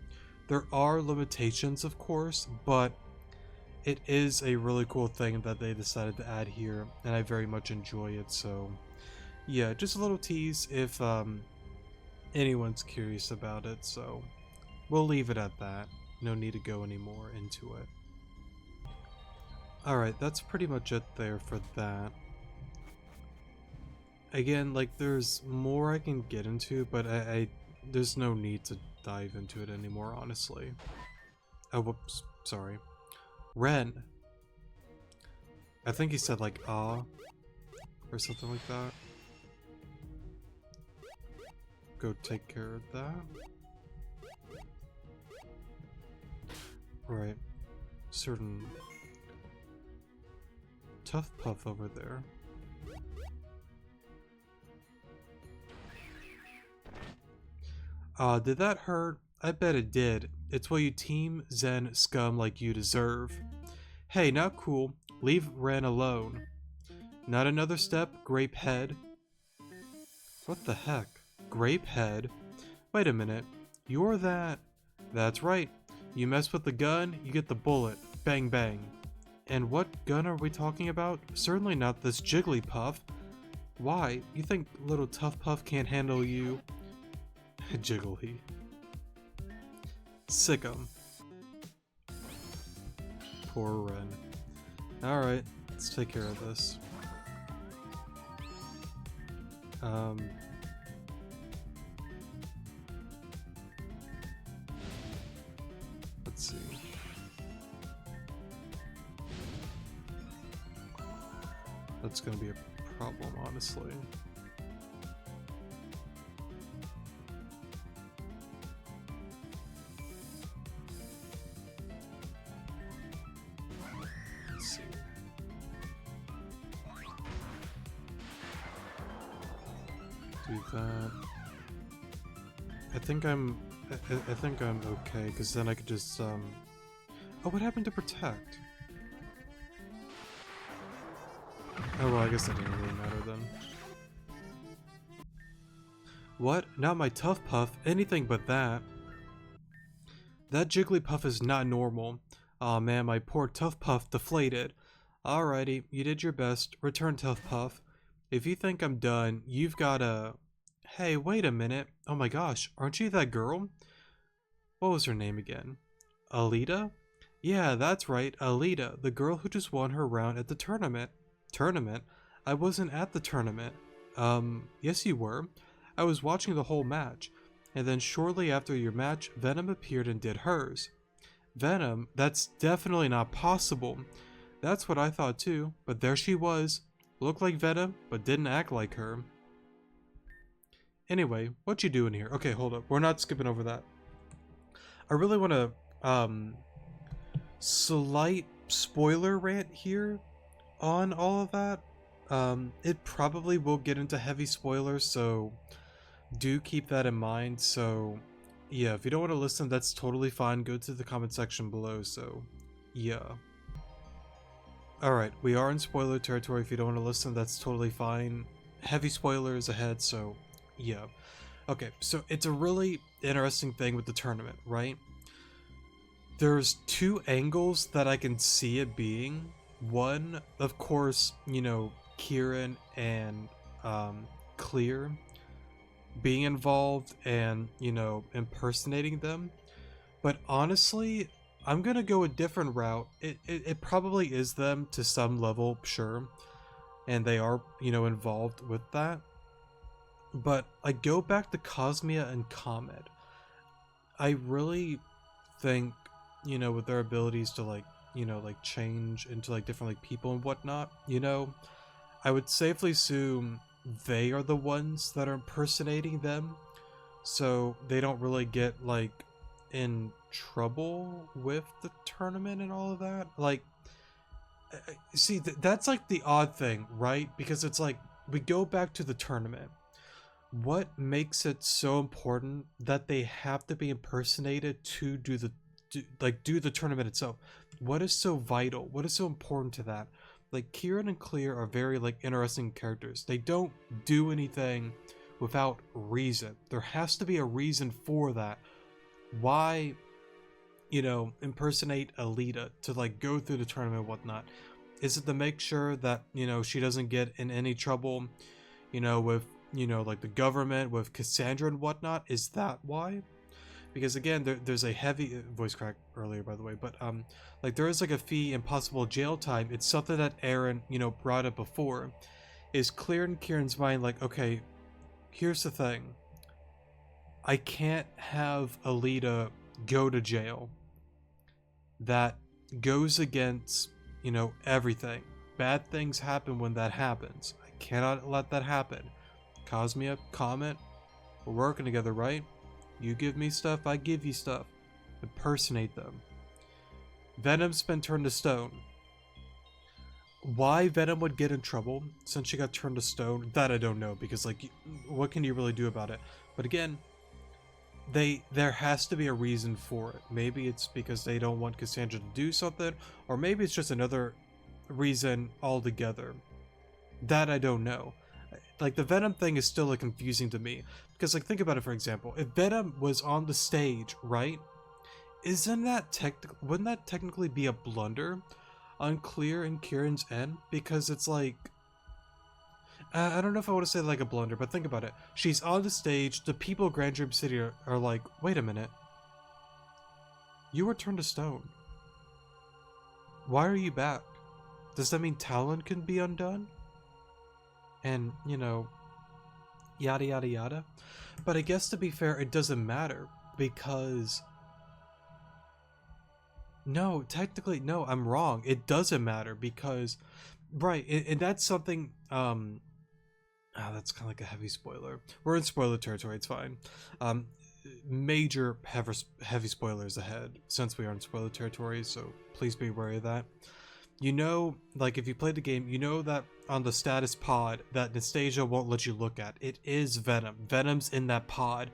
there are limitations, of course, but it is a really cool thing that they decided to add here, and I very much enjoy it. So yeah, just a little tease if anyone's curious about it. So we'll leave it at that. No need to go any more into it. Alright, that's pretty much it there for that. Again, like there's more I can get into, but I there's no need to dive into it anymore, honestly. Oh, whoops, sorry. Ren. I think he said like ah or something like that. Go take care of that. Right. Certain Tough Puff over there. Did that hurt? I bet it did. It's what you Team Zen scum like you deserve. Hey, not cool. Leave Ren alone. Not another step, Grape Head. What the heck? Grape Head? Wait a minute. You're that... That's right. You mess with the gun, you get the bullet. Bang bang. And what gun are we talking about? Certainly not this Jigglypuff. Why? You think little Tough Puff can't handle you? Jiggly. Sick 'em. Poor Ren. Alright, let's take care of this. Let's see. That's gonna be a problem, honestly. Let's see. Do that. I think I'm okay, because then I could just oh, what happened to Protect? Oh well, I guess that didn't really matter then. What? Not my Tough Puff, anything but that. That Jigglypuff is not normal. Aw man, my poor Tough Puff deflated. Alrighty, you did your best. Return, Tough Puff. If you think I'm done, you've gotta... Hey, wait a minute. Oh my gosh, aren't you that girl? What was her name again? Alita? Yeah, that's right, Alita, the girl who just won her round at the tournament. Tournament? I wasn't at the tournament. Yes you were. I was watching the whole match. And then shortly after your match, Venom appeared and did hers. Venom? That's definitely not possible. That's what I thought too, but there she was. Looked like Venom, but didn't act like her. Anyway, what you doing here? Okay, hold up. We're not skipping over that. I really want to, slight spoiler rant here on all of that. It probably will get into heavy spoilers, so do keep that in mind. So, yeah, if you don't want to listen, that's totally fine. Go to the comment section below, so, yeah. Alright, we are in spoiler territory. If you don't want to listen, that's totally fine. Heavy spoilers ahead, so yeah. Okay, so it's a really interesting thing with the tournament, right? There's two angles that I can see it being. One, of course, you know, Kieran and Clear being involved and, you know, impersonating them. But honestly, I'm gonna go a different route. It probably is them to some level, sure, and they are, you know, involved with that. But I go back to Cosmia and Comet. I really think, you know, with their abilities to like, you know, like change into like different like people and whatnot, you know, I would safely assume they are the ones that are impersonating them, so they don't really get like in trouble with the tournament and all of that. Like, see, that's like the odd thing, right? Because it's like we go back to the tournament. What makes it so important that they have to be impersonated to do the tournament itself? What is so vital? What is so important to that? Like Kieran and Clear are very like interesting characters. They don't do anything without reason. There has to be a reason for that. Why, you know, impersonate Alita to like go through the tournament and whatnot? Is it to make sure that, you know, she doesn't get in any trouble, you know, with, you know, like the government, with Cassandra and whatnot? Is that why? Because again, there's a heavy voice crack earlier, by the way, but like there is like a fee and possible jail time. It's something that Aaron, you know, brought up before. Is clear in Kieran's mind, like, okay, here's the thing. I can't have Alita go to jail. That goes against, you know, everything. Bad things happen when that happens. I cannot let that happen. Cosmia, comment. We're working together, right? You give me stuff, I give you stuff. Impersonate them. Venom's been turned to stone. Why Venom would get in trouble since she got turned to stone, that I don't know, because like, what can you really do about it? But again, there has to be a reason for it. Maybe it's because they don't want Cassandra to do something, or maybe it's just another reason altogether. That I don't know. Like the Venom thing is still like confusing to me, because like think about it, for example, if Venom was on the stage, right, wouldn't that technically be a blunder on Clear and Kieran's end? Because it's like, I don't know if I want to say like a blunder, but think about it. She's on the stage, the people of Grand Dream City are like, wait a minute, you were turned to stone, why are you back? Does that mean Talon can be undone? And, you know, yada yada yada. But I guess to be fair, it doesn't matter, because no, technically no, I'm wrong. It doesn't matter because, right, and that's something that's kind of like a heavy spoiler. We're in spoiler territory, it's fine. Major heavy spoilers ahead since we are in spoiler territory, so please be wary of that. You know, like if you played the game, you know that on the status pod that Nastasia won't let you look at, it is Venom. Venom's in that pod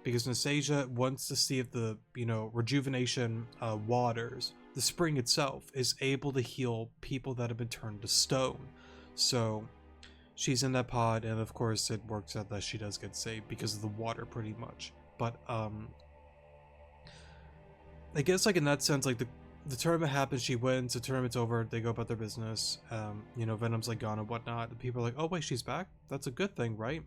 because Nastasia wants to see if the, you know, rejuvenation waters, the spring itself, is able to heal people that have been turned to stone. So she's in that pod, and of course it works out that she does get saved because of the water, pretty much. But I guess like in that sense, like the tournament happens, she wins, the tournament's over, they go about their business. You know, Venom's like gone and whatnot. The people are like, oh wait, she's back? That's a good thing, right?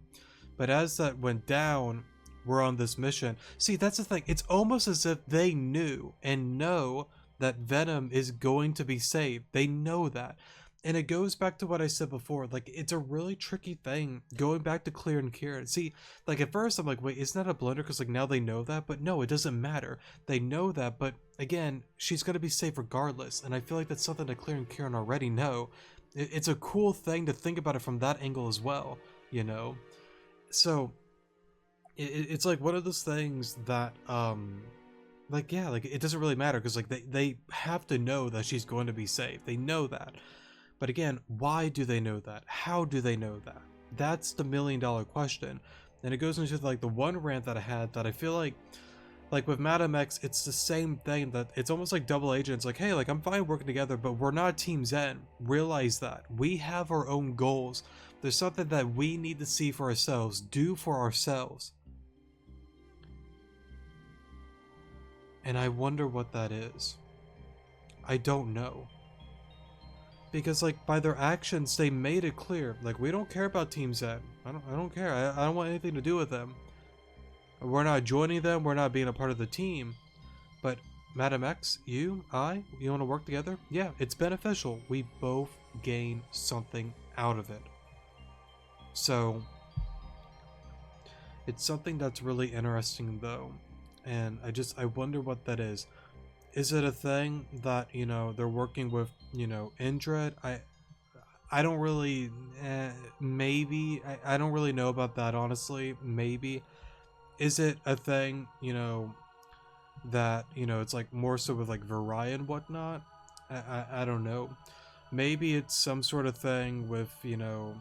But as that went down, we're on this mission. See, that's the thing. It's almost as if they knew and know that Venom is going to be saved. They know that. And it goes back to what I said before. Like, it's a really tricky thing going back to Clear and Kieran. See, like at first I'm like, wait, isn't that a blunder? Because like now they know that. But no, it doesn't matter. They know that. But again, she's going to be safe regardless. And I feel like that's something that Clear and Kieran already know. It's a cool thing to think about it from that angle as well, you know? So it's like one of those things that like, yeah, like it doesn't really matter because like they have to know that she's going to be safe. They know that. But again, why do they know that? How do they know that? That's the $1,000,000 question. And it goes into like the one rant that I had that I feel like with Madam X, it's the same thing, that it's almost like double agents. Like, hey, like I'm fine working together, but we're not Team Zen. Realize that. We have our own goals. There's something that we need to see for ourselves, do for ourselves. And I wonder what that is. I don't know. Because like by their actions, they made it clear. Like, we don't care about Team Z. I don't care. I don't want anything to do with them. We're not joining them. We're not being a part of the team. But Madam X, you want to work together? Yeah, it's beneficial. We both gain something out of it. So it's something that's really interesting though. And I wonder what that is. Is it a thing that, you know, they're working with, you know, Indred? I don't really, maybe. I don't really know about that, honestly. Maybe. Is it a thing, you know, that, you know, it's like more so with like Varai and whatnot? I don't know. Maybe it's some sort of thing with, you know,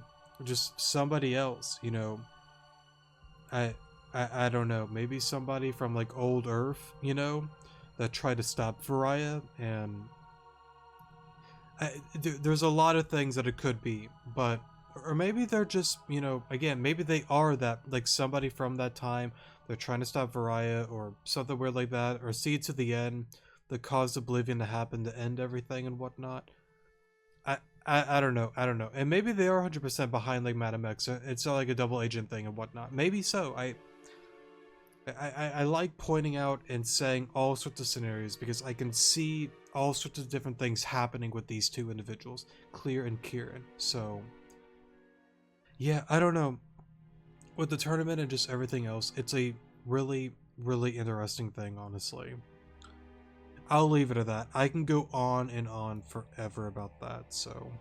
just somebody else, you know. I, I don't know. Maybe somebody from like old Earth, you know, that tried to stop Varia, and there's a lot of things that it could be, but or maybe they're just, you know, again, maybe they are that, like somebody from that time. They're trying to stop Varia or something weird like that, or see it to the end that caused Oblivion to happen to end everything and whatnot. I, I don't know. I don't know. And maybe they are 100% behind like Madame X. It's not like a double agent thing and whatnot. Maybe so. I like pointing out and saying all sorts of scenarios because I can see all sorts of different things happening with these two individuals, Clear and Kieran. So, yeah, I don't know. With the tournament and just everything else, it's a really, really interesting thing, honestly. I'll leave it at that. I can go on and on forever about that, so.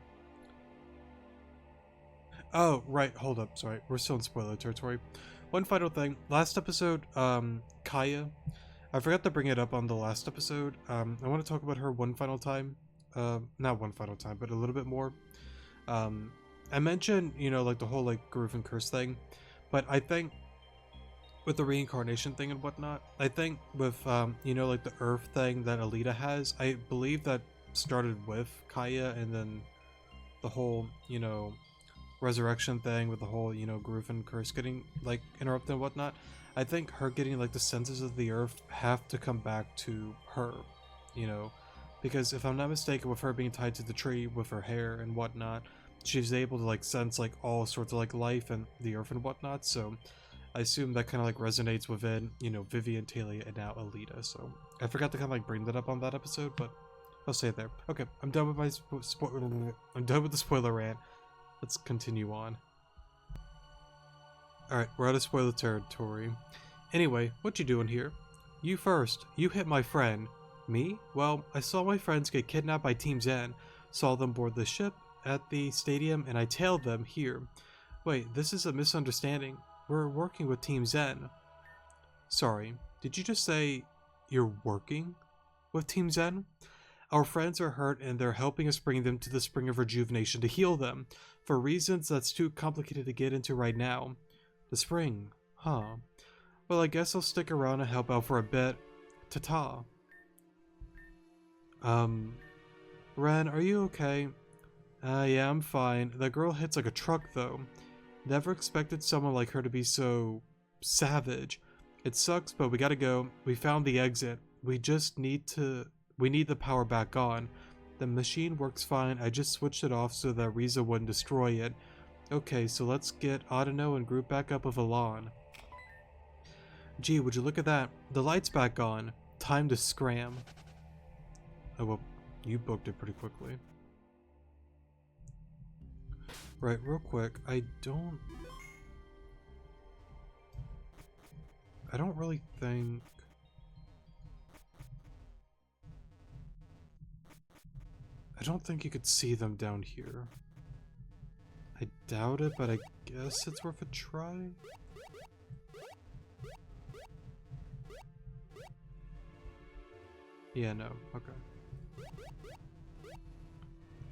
Oh, right, hold up, sorry. We're still in spoiler territory. One final thing. Last episode, Kaya, I forgot to bring it up on the last episode. I want to talk about her one final time. Not one final time, but a little bit more. Um, I mentioned, you know, like the whole like groove and curse thing, but I think with the reincarnation thing and whatnot, I think with you know, like the Earth thing that Alita has, I believe that started with Kaya, and then the whole, you know, resurrection thing with the whole, you know, groove and curse getting like interrupted and whatnot. I think her getting like the senses of the earth have to come back to her, you know, because if I'm not mistaken, with her being tied to the tree with her hair and whatnot, she's able to like sense like all sorts of like life and the earth and whatnot. So I assume that kind of like resonates within, you know, Vivian, Talia, and now Alita. So I forgot to kind of like bring that up on that episode, but I'll say it there. Okay, I'm done with my I'm done with the spoiler rant. Let's continue on. Alright, we're out of spoiler territory. Anyway, what you doing here? You first. You hit my friend. Me? Well, I saw my friends get kidnapped by Team Zen, saw them board the ship at the stadium, and I tailed them here. Wait, this is a misunderstanding. We're working with Team Zen. Sorry, did you just say you're working with Team Zen? Our friends are hurt and they're helping us bring them to the Spring of Rejuvenation to heal them, for reasons that's too complicated to get into right now. The spring, huh? Well, I guess I'll stick around and help out for a bit. Ta-ta. Ren, are you okay? Yeah, I'm fine. That girl hits like a truck, though. Never expected someone like her to be so savage. It sucks, but we gotta go. We found the exit. We need the power back on. The machine works fine. I just switched it off so that Riza wouldn't destroy it. Okay, so let's get Adeno and group back up with Alon. Gee, would you look at that? The light's back on. Time to scram. Oh, well, you booked it pretty quickly. Right, real quick, I don't really think... I don't think you could see them down here. I doubt it, but I guess it's worth a try? Yeah, no, okay.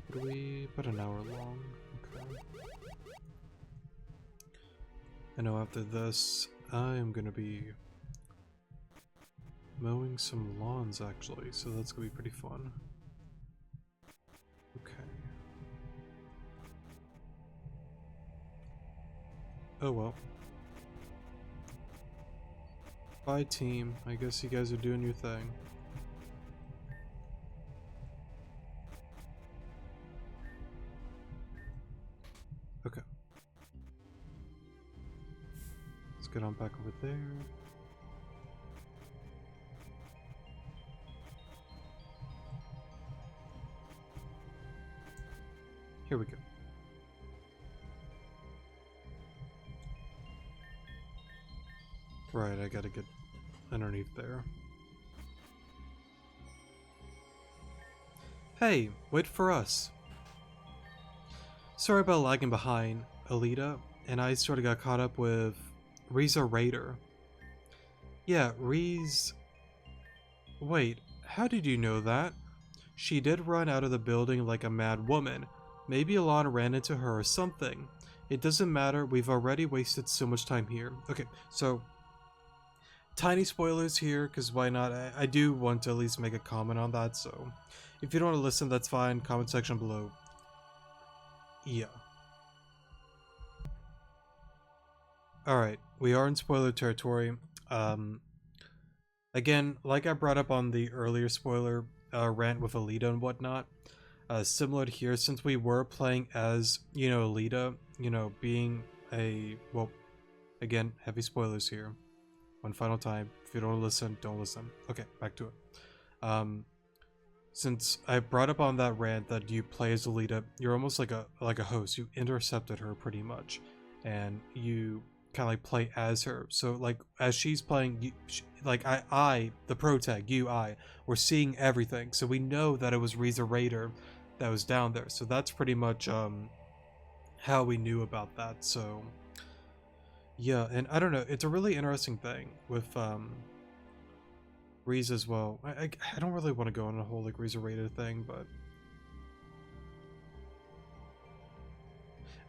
What do we... about an hour long? Okay. I know after this, I am gonna be mowing some lawns, actually, so that's gonna be pretty fun. Okay. Oh well. Bye, team. I guess you guys are doing your thing. Okay. Let's get on back over there. Here we go. Right, I gotta get underneath there. Hey, wait for us. Sorry about lagging behind, Alita, and I sort of got caught up with Riza Raider. Yeah, Riz... Wait, how did you know that? She did run out of the building like a mad woman. Maybe Alana ran into her or something. It doesn't matter, we've already wasted so much time here. Okay, so tiny spoilers here, because why not? I do want to at least make a comment on that, so if you don't want to listen, that's fine. Comment section below. Yeah. Alright, we are in spoiler territory. Again, like I brought up on the earlier spoiler rant with Alita and whatnot, similar to here, since we were playing as, Alita, being a, well, again, heavy spoilers here. One final time. If you don't want to listen, don't listen. Okay, back to it. Since I brought up on that rant that you play as Alita, you're almost like a host. You intercepted her pretty much, and you kind of like play as her. So like as she's playing, I, the pro tag, we're seeing everything. So we know that it was Riza Raider that was down there. So that's pretty much how we knew about that. So yeah, and I don't know. It's a really interesting thing with Riza as well. I don't really want to go on a whole like Riza Raider thing, but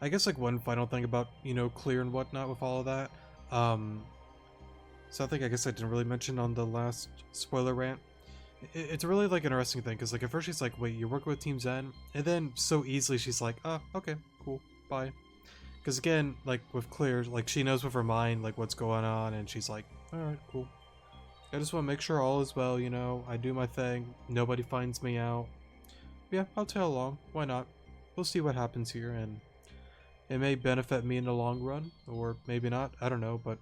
I guess like one final thing about clear and whatnot with all of that. Something I guess I didn't really mention on the last spoiler rant. It's a really like interesting thing because like at first she's like, wait, you're working with Team Zen, and then so easily she's like, oh, okay, cool, bye. Because again, like with Clear, like she knows with her mind like what's going on, and she's like, all right, cool. I just want to make sure all is well, I do my thing, nobody finds me out. Yeah, I'll tail along, why not? We'll see what happens here, and it may benefit me in the long run, or maybe not, I don't know, but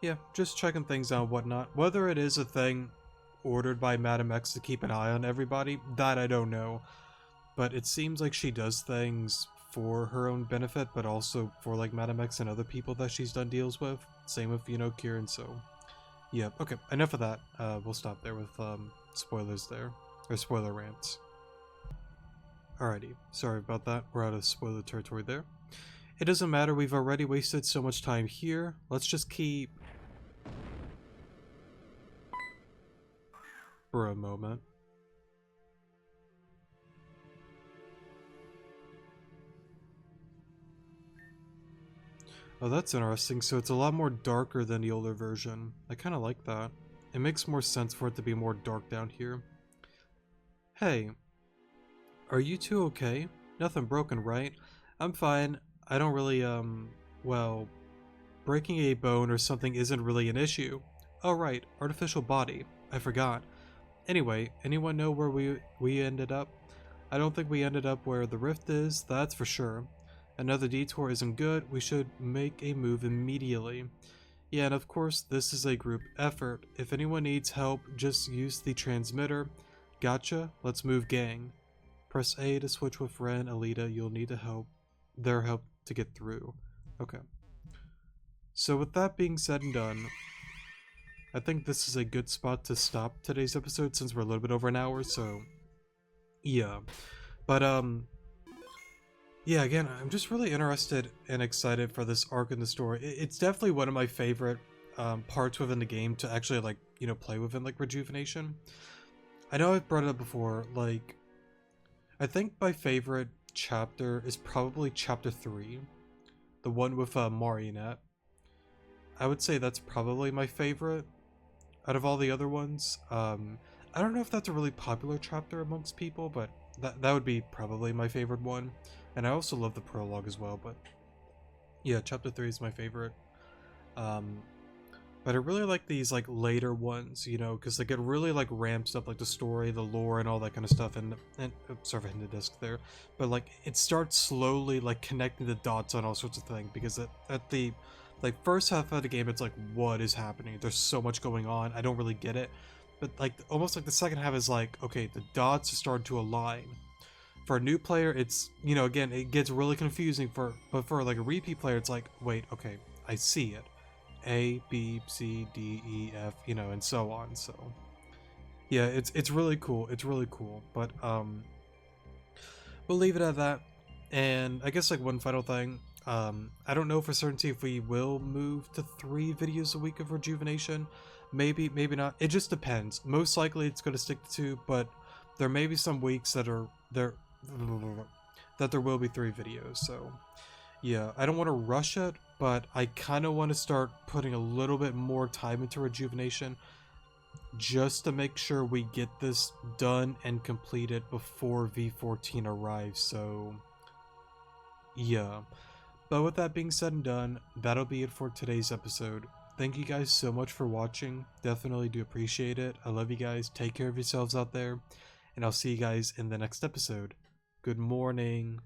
yeah, just checking things out and whatnot. Whether it is a thing ordered by Madam X to keep an eye on everybody, that I don't know. But it seems like she does things for her own benefit, but also for like Madam X and other people that she's done deals with. Same with, Kieran, so yeah, okay, enough of that. We'll stop there with spoilers there, or spoiler rants. Alrighty, sorry about that, we're out of spoiler territory there. It doesn't matter, we've already wasted so much time here. Let's just keep... for a moment. Oh, that's interesting. So it's a lot more darker than the older version. I kind of like that. It makes more sense for it to be more dark down here. Hey, are you two okay? Nothing broken, right? I'm fine. I don't really, well, breaking a bone or something isn't really an issue. Oh right, artificial body. I forgot. Anyway, anyone know where we ended up? I don't think we ended up where the rift is, that's for sure. Another detour isn't good, we should make a move immediately. Yeah, and of course, this is a group effort. If anyone needs help, just use the transmitter. Gotcha, let's move, gang. Press A to switch with Ren, Alita, you'll need their help to get through. Okay. So with that being said and done, I think this is a good spot to stop today's episode since we're a little bit over an hour, so yeah. But yeah, again, I'm just really interested and excited for this arc in the story. It's definitely one of my favorite parts within the game to actually like, play within like Rejuvenation. I know I've brought it up before, like I think my favorite chapter is probably chapter 3, the one with Marionette. I would say that's probably my favorite out of all the other ones. I don't know if that's a really popular chapter amongst people, but that would be probably my favorite one. And I also love the prologue as well, but yeah, chapter 3 is my favorite. But I really like these like later ones, because they get really like ramps up like the story, the lore, and all that kind of stuff. And sorry for hitting the disc there, but like it starts slowly like connecting the dots on all sorts of things, because at the like first half of the game, it's like, what is happening? There's so much going on. I don't really get it. But like almost like the second half is like, okay, the dots are starting to align. For a new player, it's, again, it gets really confusing but for like a repeat player, it's like, wait, okay, I see it. A, B, C, D, E, F, and so on. So yeah, it's really cool. It's really cool. But we'll leave it at that. And I guess like one final thing, I don't know for certainty if we will move to 3 videos a week of Rejuvenation. Maybe, maybe not. It just depends. Most likely it's going to stick to 2, but there may be some weeks that are there that there will be 3 videos. So yeah, I don't want to rush it, but I kind of want to start putting a little bit more time into Rejuvenation just to make sure we get this done and completed before V14 arrives. So yeah, but with that being said and done, that'll be it for today's episode. Thank you guys so much for watching. Definitely do appreciate it. I love you guys. Take care of yourselves out there, and I'll see you guys in the next episode. Good morning.